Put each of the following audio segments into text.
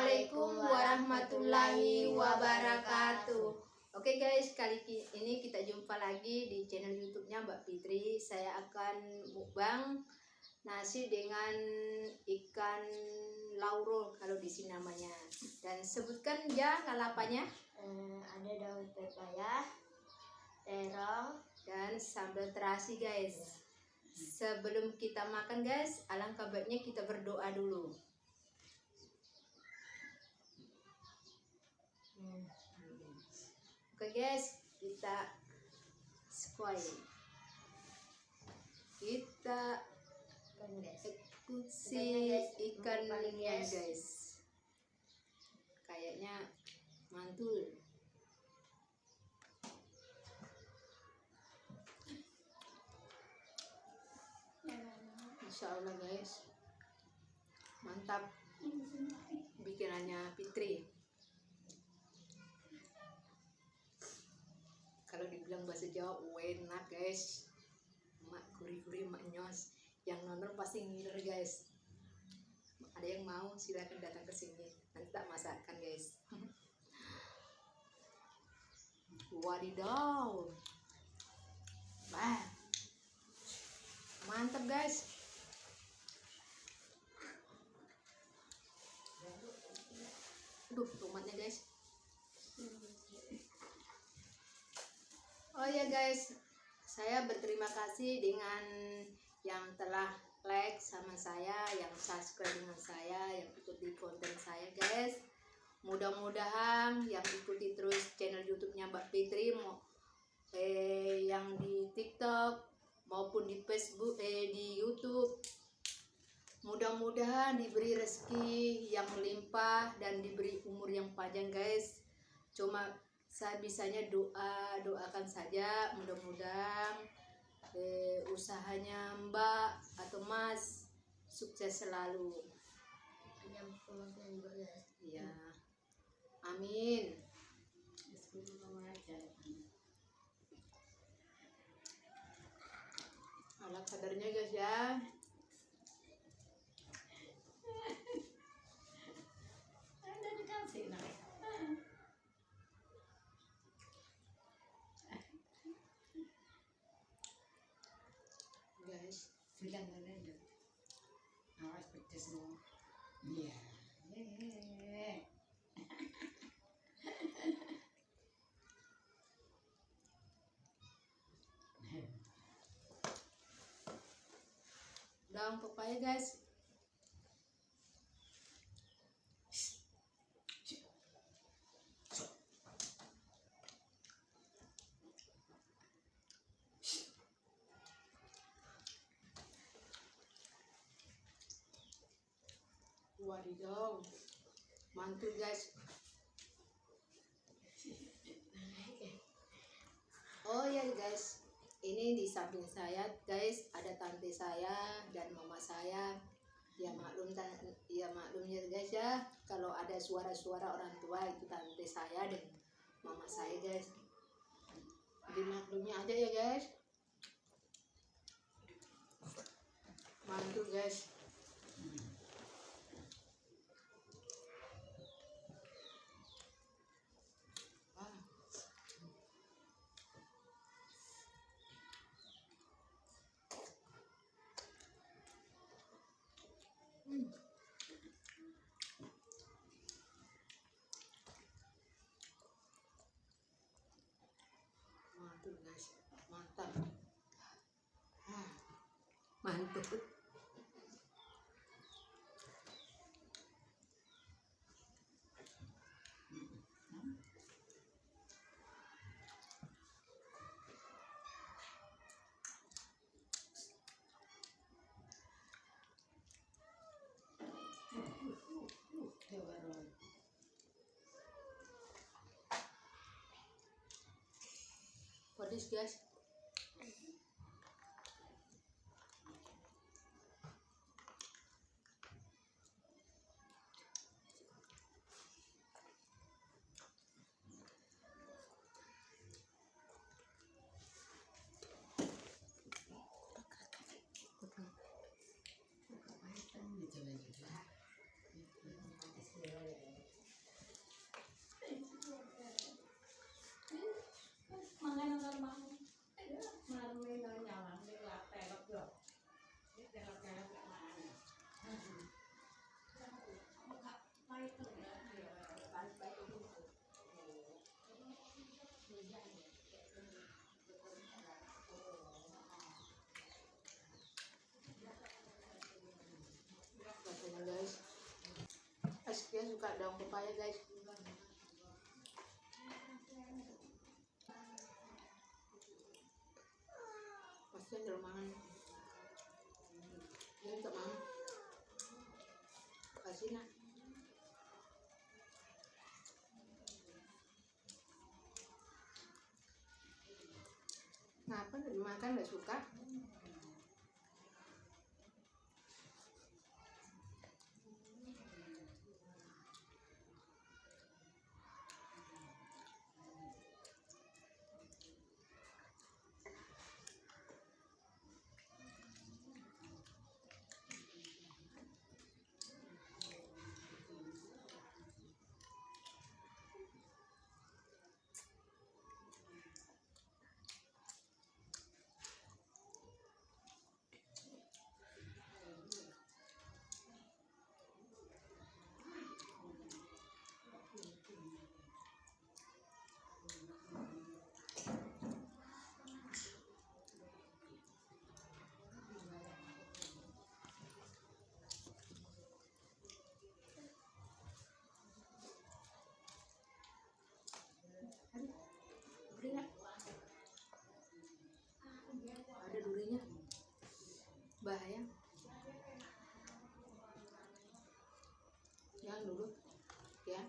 Assalamualaikum warahmatullahi wabarakatuh. Oke guys, kali ini kita jumpa lagi di channel YouTube-nya Mbak Fitri. Saya akan mukbang nasi dengan ikan lauro kalau di sini namanya. Dan sebutkan ya lalapannya. Ada daun pepaya, terong, dan sambal terasi guys. Sebelum kita makan guys, alangkah baiknya kita berdoa dulu. Oke guys, kita squay. Kita eksekusi ikannya guys. Kayaknya mantul. Insya Allah guys, mantap bikinannya Fitri. Kalau dibilang bahasa Jawa enak guys, mak gurih-gurih, mak nyos. Yang nonton pasti ngiler guys. Ada yang mau silakan datang ke sini, nanti tak masakan guys. Wadidaw, wah mantap guys. Aduh, tomatnya guys. Oh ya guys, saya berterima kasih dengan yang telah like sama saya, yang subscribe dengan saya, yang ikuti konten saya guys. Mudah-mudahan yang ikuti terus channel YouTube-nya Mbak Fitri, yang di TikTok maupun di Facebook, di YouTube. Mudah-mudahan diberi rezeki yang melimpah dan diberi umur yang panjang guys. Cuma saya bisanya doakan saja, mudah-mudahan usahanya Mbak atau Mas sukses selalu. Ya, amin. Ala kadarnya guys ya. Guys, bilang ada awas pedes semua. Iya. daun pepaya guys. Wadidaw, mantul guys. Oh ya guys, ini di samping saya guys ada tante saya dan mama saya. Ya maklumnya guys ya, kalau ada suara-suara orang tua itu tante saya dan mama saya guys. Dimaklumnya aja ya guys. Mantul guys. Mantul guys, mantap. Mantul. Pedes guys. Rasanya guys, Askia suka daun pepaya guys. Pasti yang makan. Dia tak mau. Kasih nak. Kenapa nggak dimakan, nggak suka? Durinya. Ada durinya. Bahaya. Jangan dulu. Ya.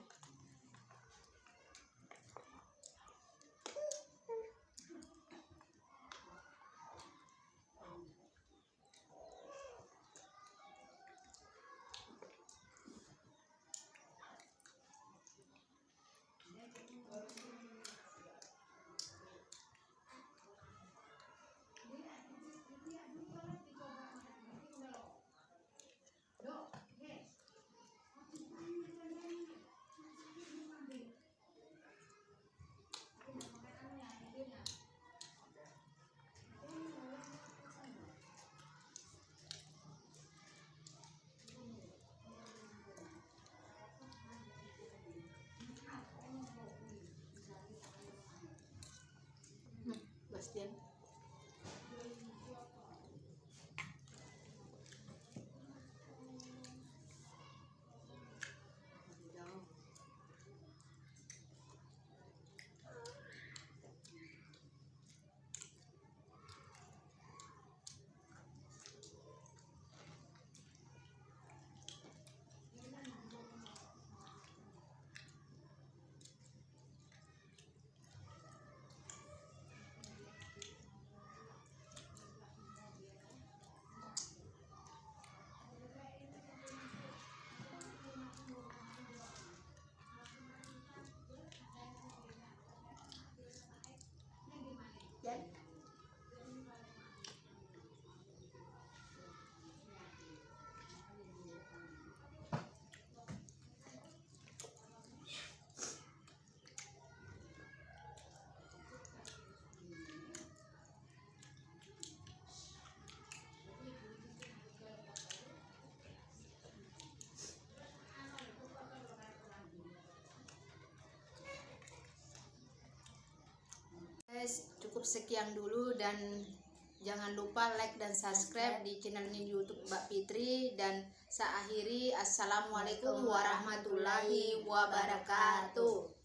Bastian. Guys, cukup sekian dulu dan jangan lupa like dan subscribe di channelnya YouTube Mbak Fitri, dan saya akhiri. Assalamualaikum warahmatullahi wabarakatuh.